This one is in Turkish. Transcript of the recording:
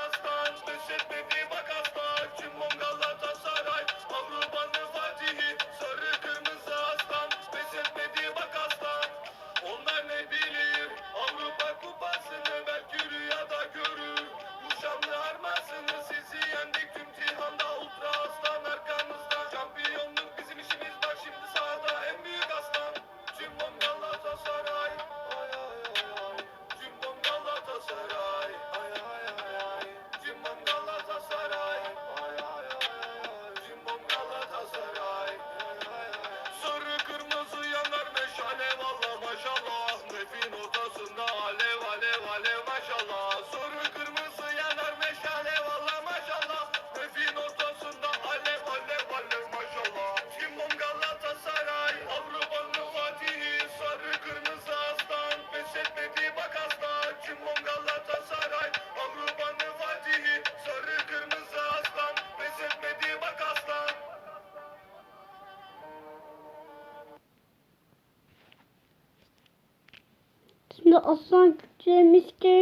aslan, pes etmedi bak aslan. Cimbom Galatasaray, Avrupa'nın Fatihi. Sarı kırmızı aslan, pes etmedi bak aslan. Onlar ne bilir Avrupa kupasını, belki rüyada görür. Bu şanlı armasını, sizi yendik tüm cihanda. Ultra aslan arkamızda, şampiyonluk bizim işimiz. Bak şimdi sahada en büyük aslan. Cimbom Galatasaray, ay ay ay ay. Cimbom Galatasaray, ay ay ay ay. Cimbom Galatasaray, ay ay ay ay. Cimbom Galatasaray, ay ay ay. Sarı kırmızı yanar meşale valla maşallah. Nefin ortasında alev alev alev maşallah. Sarı kırmızı yanar meşale valla maşallah. Nefin ortasında alev alev alev maşallah. Cimbom Galatasaray, Avrupa'nın Fatihi. Sarı kırmızı aslan, pes etmedi bak aslan. Cimbom Galatasaray, Avrupa'nın Fatihi. Sarı kırmızı aslan, pes etmedi bak aslan. Şimdi aslan küçülmüş ki